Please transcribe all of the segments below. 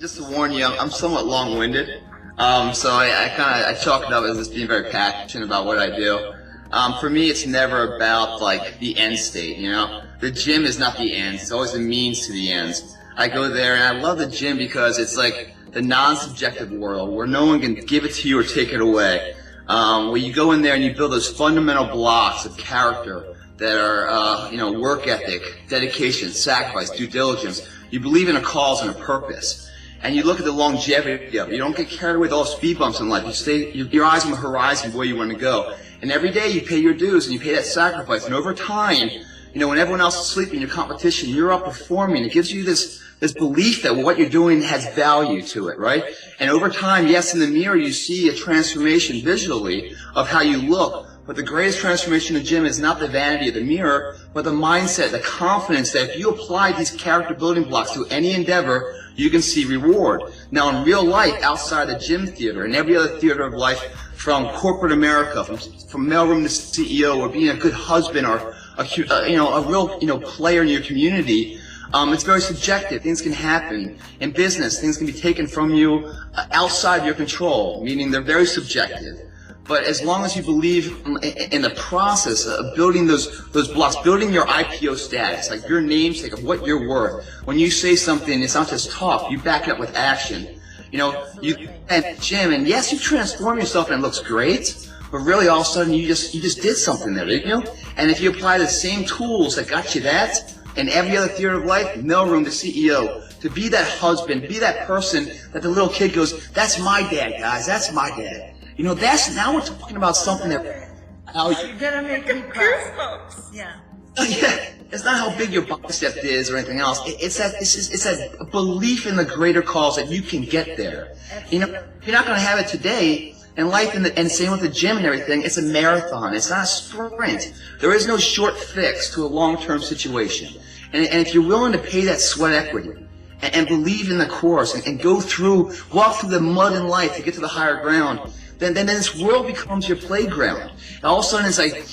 Just to warn you, I'm somewhat long-winded, so I chalk it up as just being very passionate about what I do. For me, it's never about like the end state, you know? The gym is not the end, it's always the means to the ends. I go there and I love the gym because it's like the non-subjective world where no one can give it to you or take it away. Where you go in there and you build those fundamental blocks of character that are, work ethic, dedication, sacrifice, due diligence. You believe in a cause and a purpose. And you look at the longevity of it. You don't get carried away with all the speed bumps in life. You stay, your eyes on the horizon of where you want to go. And every day you pay your dues and you pay that sacrifice. And over time, when everyone else is sleeping, your competition, you're up performing. It gives you this belief that what you're doing has value to it, right? And over time, yes, in the mirror you see a transformation visually of how you look. But the greatest transformation in the gym is not the vanity of the mirror, but the mindset, the confidence that if you apply these character building blocks to any endeavor, you can see reward. Now, in real life, outside the gym theater and every other theater of life, from corporate America, from mailroom to CEO, or being a good husband, or a real player in your community, it's very subjective. Things can happen in business. Things can be taken from you outside your control, meaning they're very subjective. But as long as you believe in the process of building those blocks, building your IPO status, like your namesake of what you're worth, when you say something, it's not just talk, you back it up with action. You at the gym, and yes, you transform yourself and it looks great, but really all of a sudden you just did something there, didn't you? And if you apply the same tools that got you that, in every other theater of life, mailroom to CEO, to be that husband, be that person that the little kid goes, that's my dad, guys, that's my dad. Now we're talking about something that you're gonna make me cry. Yeah. Yeah, it's not how big your bicep is or anything else. It's that belief in the greater cause that you can get there. You're not gonna have it today. And life, and same with the gym and everything, it's a marathon. It's not a sprint. There is no short fix to a long-term situation. And if you're willing to pay that sweat equity and believe in the course and walk through the mud in life to get to the higher ground, then this world becomes your playground. And all of a sudden it's like,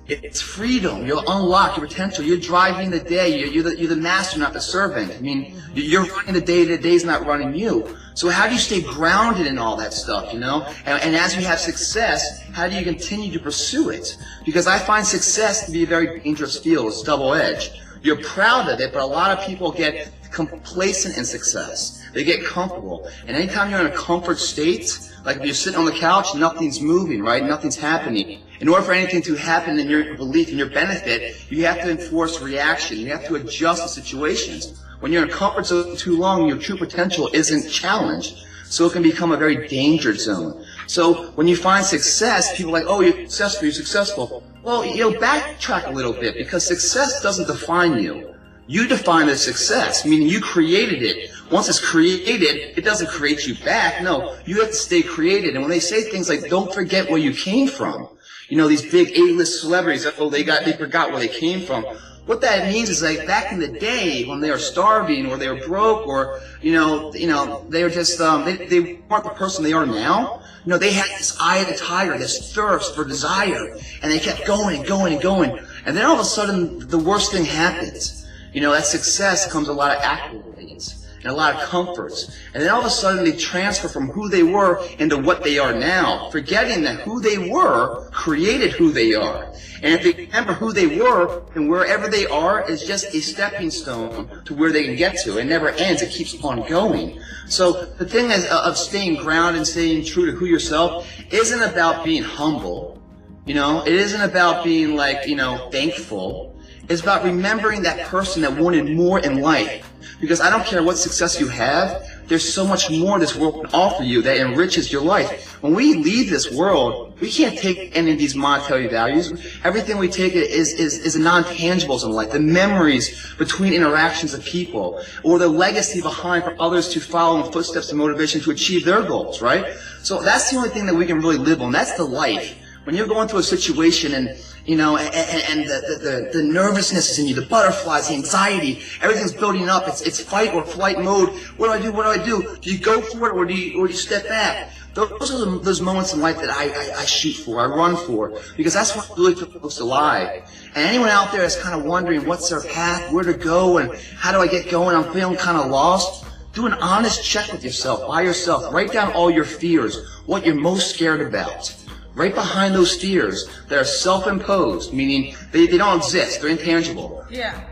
it's freedom. You'll unlock your potential. You're driving the day. You're the master, not the servant. I mean, you're running the day. The day's not running you. So how do you stay grounded in all that stuff, And as you have success, how do you continue to pursue it? Because I find success to be a very dangerous field. It's double-edged. You're proud of it, but a lot of people get complacent in success. They get comfortable. And anytime you're in a comfort state, like if you're sitting on the couch, nothing's moving, right? Nothing's happening. In order for anything to happen in your belief, in your benefit, you have to enforce reaction. You have to adjust the situations. When you're in a comfort zone too long, your true potential isn't challenged. So it can become a very dangerous zone. So when you find success, people are like, oh, you're successful. Well, backtrack a little bit, because success doesn't define you. You define the success, meaning you created it. Once it's created, it doesn't create you back. No, you have to stay created. And when they say things like, don't forget where you came from, these big A-list celebrities, they forgot where they came from. What that means is like back in the day when they were starving or they were broke or, they were just, they weren't the person they are now. They had this eye of the tiger, this thirst for desire, and they kept going and going and going. And then all of a sudden, the worst thing happens. That success comes a lot of accolades and a lot of comforts. And then all of a sudden they transfer from who they were into what they are now, forgetting that who they were created who they are. And if they remember who they were, then wherever they are is just a stepping stone to where they can get to. It never ends. It keeps on going. So the thing of staying grounded and staying true to who yourself isn't about being humble. It isn't about being thankful. It's about remembering that person that wanted more in life. Because I don't care what success you have, there's so much more this world can offer you that enriches your life. When we leave this world, we can't take any of these monetary values. Everything we take is the non-tangibles in life, the memories between interactions of people, or the legacy behind for others to follow in footsteps and motivation to achieve their goals, right? So that's the only thing that we can really live on. That's the life. When you're going through a situation and the nervousness is in you, the butterflies, the anxiety, everything's building up. It's fight or flight mode. What do I do? What do I do? Do you go for it or do you step back? Those are those moments in life that I shoot for, I run for, because that's what really feels alive. And anyone out there is kind of wondering what's their path, where to go, and how do I get going? I'm feeling kind of lost. do an honest check with yourself, by yourself. Write down all your fears, what you're most scared about. Right behind those fears that are self-imposed, meaning they don't exist, they're intangible. Yeah.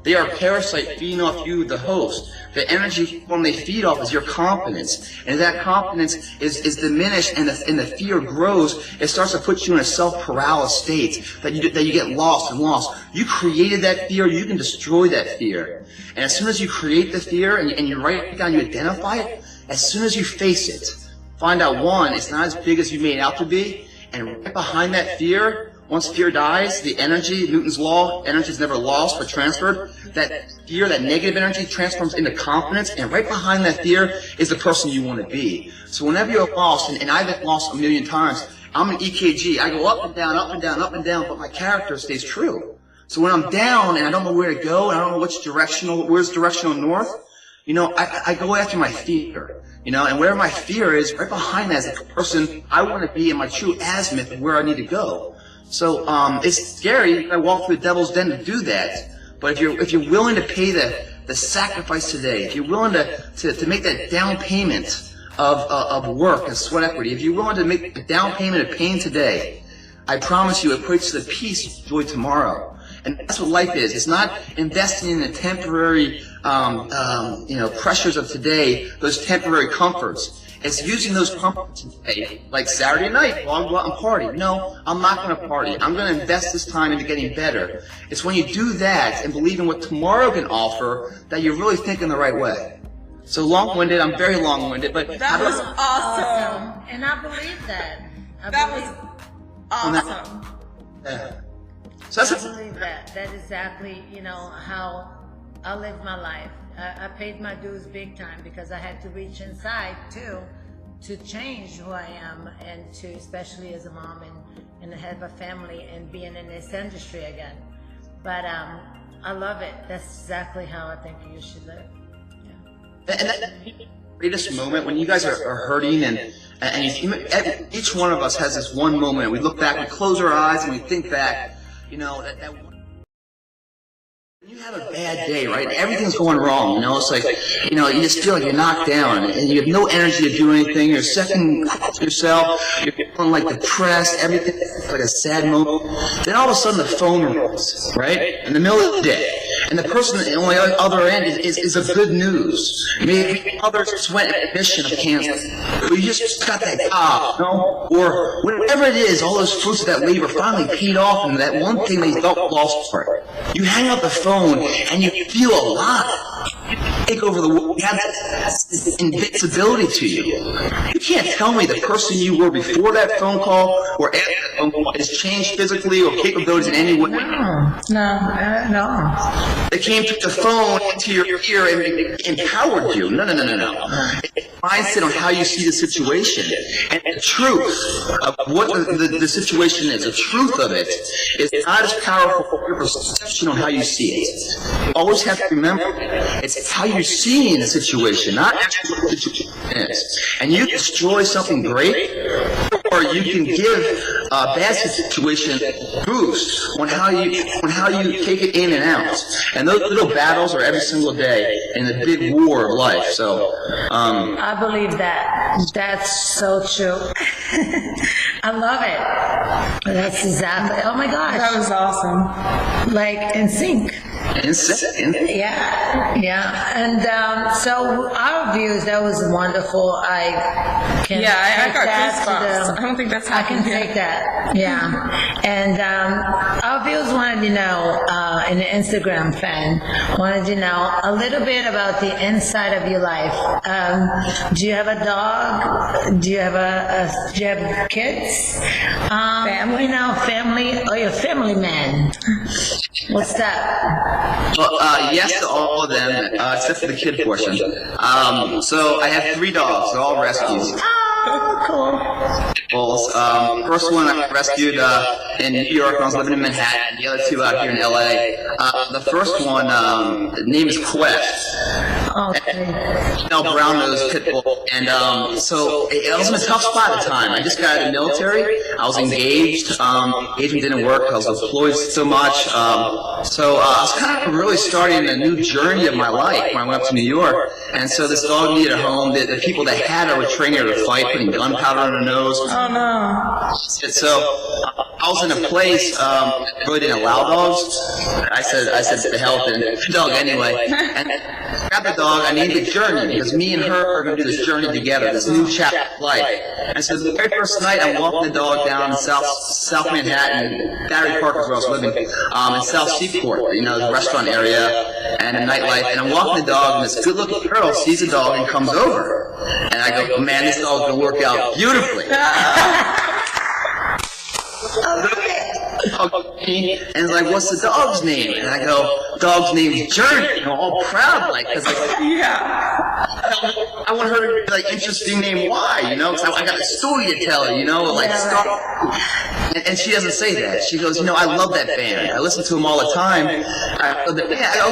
They are a parasite feeding off you, the host. The energy form they feed off is your confidence. And if that confidence is diminished and the fear grows, it starts to put you in a self-paralysis state that you get lost and lost. You created that fear, you can destroy that fear. And as soon as you create the fear and you write it down, you identify it, as soon as you face it, find out, one, it's not as big as you made it out to be, and right behind that fear, once fear dies, the energy, Newton's law, energy is never lost but transferred. That fear, that negative energy transforms into confidence, and right behind that fear is the person you want to be. So whenever you're lost, and I've been lost a million times, I'm an EKG. I go up and down, up and down, up and down, but my character stays true. So when I'm down and I don't know where to go, and I don't know where's directional north, I go after my fear. And wherever my fear is, right behind that is the person I want to be in my true azimuth of where I need to go. So it's scary. I walk through the devil's den to do that. But if you're willing to pay the sacrifice today, if you're willing to make that down payment of work and sweat equity, if you're willing to make the down payment of pain today, I promise you it equates to the peace, joy tomorrow. And that's what life is. It's not investing in the temporary pressures of today, those temporary comforts. It's using those comforts today, like Saturday night, well, I'll go out and party. No, I'm not going to party. I'm going to invest this time into getting better. It's when you do that and believe in what tomorrow can offer that you're really thinking the right way. So long-winded, I'm very long-winded, but... That was awesome. And I believe that. That was awesome. Yeah. So I believe that. That is exactly, how I live my life. I paid my dues big time because I had to reach inside too to change who I am, and to, especially as a mom and have a family and being in this industry again. But I love it. That's exactly how I think you should live. Yeah. And that greatest moment when you guys are hurting and each one of us has this one moment. We look back, we close our eyes, and we think back. You have a bad day, right? Everything's going wrong, It's like, you just feel like you're knocked down, and you have no energy to do anything. You're second yourself. You're feeling like depressed. Everything's like a sad moment. Then all of a sudden the phone rings, right? In the middle of the day. And the person on the other end is a good news. Maybe others went in admission of cancer. But you just got that job, Or whatever it is, all those fruits of that labor finally paid off, and that one thing they thought lost for it. You hang up the phone and you feel alive. You take over the world. You have that invincibility to you. You can't tell me the person you were before that phone call or after that phone call has changed physically or capabilities in any way. No. They came through the phone into your ear and empowered you. No. It's mindset on how you see the situation. And the truth of what the situation is, the truth of it, is not as powerful as your perception on how you see it. You always have to remember it's how you're seeing the situation, not actually what the situation is. And you destroy something great, or you can give a bad situation a boost on how you take it in and out. And those little battles are every single day in the big war of life. So I believe that. That's so true. I love it. That's exactly. Oh my gosh. That was awesome. Like in sync. Yeah. And so our views, that was wonderful. I got goosebumps. I don't think that's I can take that. Yeah. And our viewers wanted to know, and the Instagram fan wanted to know a little bit about the inside of your life. Do you have a dog? Do you have kids? Family? Family. Oh, you're a family man. What's that? Well, yes to all of them, except for the kid portion. So I have 3 dogs. They're all rescues. Oh, cool. First one I rescued in New York when I was living in Manhattan. The other 2 out here in LA. The first one, the name is Quest. Okay. Brown nosed pit bull, and so I was in a tough spot at the time. I just got out of the military. I was engaged. Engagement didn't work. I was deployed so much. So I was kind of really starting a new journey of my life when I went up to New York. And so this dog needed a home. The people that had her were training her to fight, putting gunpowder on her nose. Oh no. So I was in a place that really didn't allow dogs. I said to the health and the dog anyway. And I grabbed the dog. I named it Journey because me and her are going to do this journey together, this new chapter of life. And so the very first night, I'm walking the dog down in South Manhattan, Battery Park is where I was living, in South Seaport, you know, the restaurant area and the nightlife. And I'm walking the dog, and this good-looking girl sees the dog and comes over. And I go, man, this dog's going to work out beautifully. And it's like, what's the dog's name? And I go, dog's name's Journey. You know, all proud, like, cause like, I want her to like interesting name. Why? You know, cause I got a story to tell her. You know, like and she doesn't say that. She goes, you know, I love that band. I listen to them all the time. I go,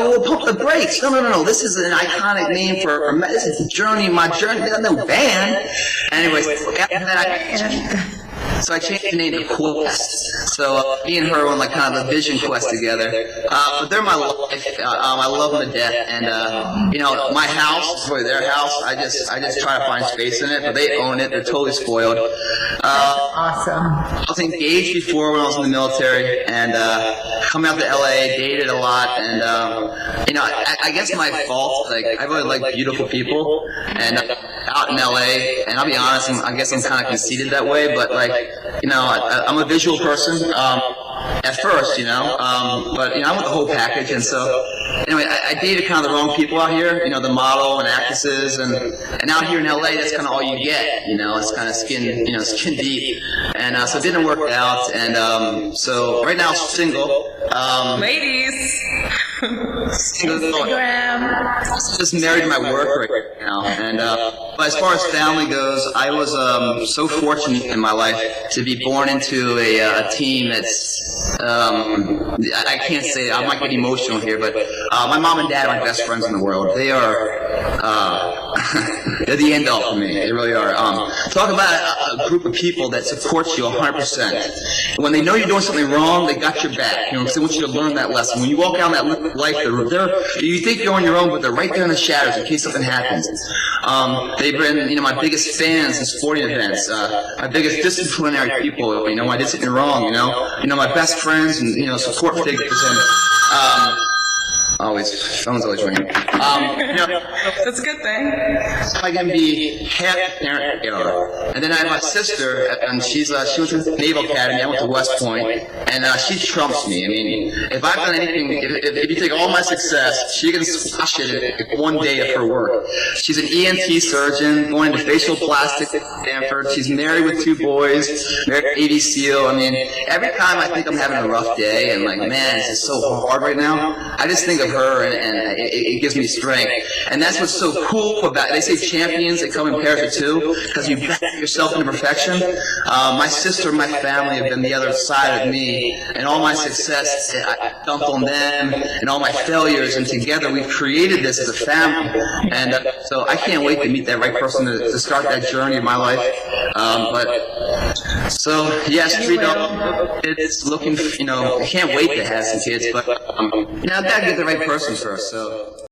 well, pump the brakes. No. This is an iconic name for this is Journey. My Journey. No band. Anyways, after that, so I changed the name to Quest. So me and her were on like kind of a vision quest together. But they're my life. I love them to death. And you know, my house is really their house. I just try to find space in it, but they own it. They're totally spoiled. Awesome. I was engaged before when I was in the military, and come out to LA, dated a lot, and you know, I guess my fault. Like I really like beautiful people, and out in LA, and I'll be honest, I guess I'm kind of conceited that way, but like, you know, I'm a visual person at first, you know, but you know, I want the whole package, and so anyway, I dated kind of the wrong people out here, you know, the model and actresses, and out here in LA, that's kind of all you get, you know, it's kind of skin deep, and so it didn't work out, and so right now I'm single. Ladies. Instagram. Just married to my work right now, and but as far as family goes, I was so fortunate in my life to be born into a team that's I can't say, I might get emotional here, but my mom and dad are my best friends in the world. They are they're the end all for me. They really are. Talk about a group of people that supports you 100%. When they know you're doing something wrong, they got your back. You know, they want you to learn that lesson. When you walk down that life, you think you're on your own, but they're right there in the shadows in case something happens. They've been, you know, my biggest fans in sporting events, my biggest disciplinary people. You know, when I did something wrong. You know, my best friends and you know, support figures and. Phone's always ringing. You know, That's a good thing. I can be half parent error. And then I have my sister, and she went to the Naval Academy. I went to West Point, and she trumps me. I mean, if I've done anything, if you take all my success, she can squash it in one day of her work. She's an ENT surgeon, going into facial plastics at Stanford. She's married with 2 boys, married to Navy SEAL. I mean, every time I think I'm having a rough day, and like, man, this is so hard right now, I just think of her, and it gives me strength. And that's what's so cool about it. They say champions, they come in pairs of 2, because you back yourself into perfection. My sister and my family have been the other side of me, and all my success, I dumped on them, and all my failures, and together we've created this as a family. And so I can't wait to meet that right person to start that journey in my life. So yes, 3 dogs, it's looking, you know, I can't wait to have some kids, but you know, I've got to get the right person first, so.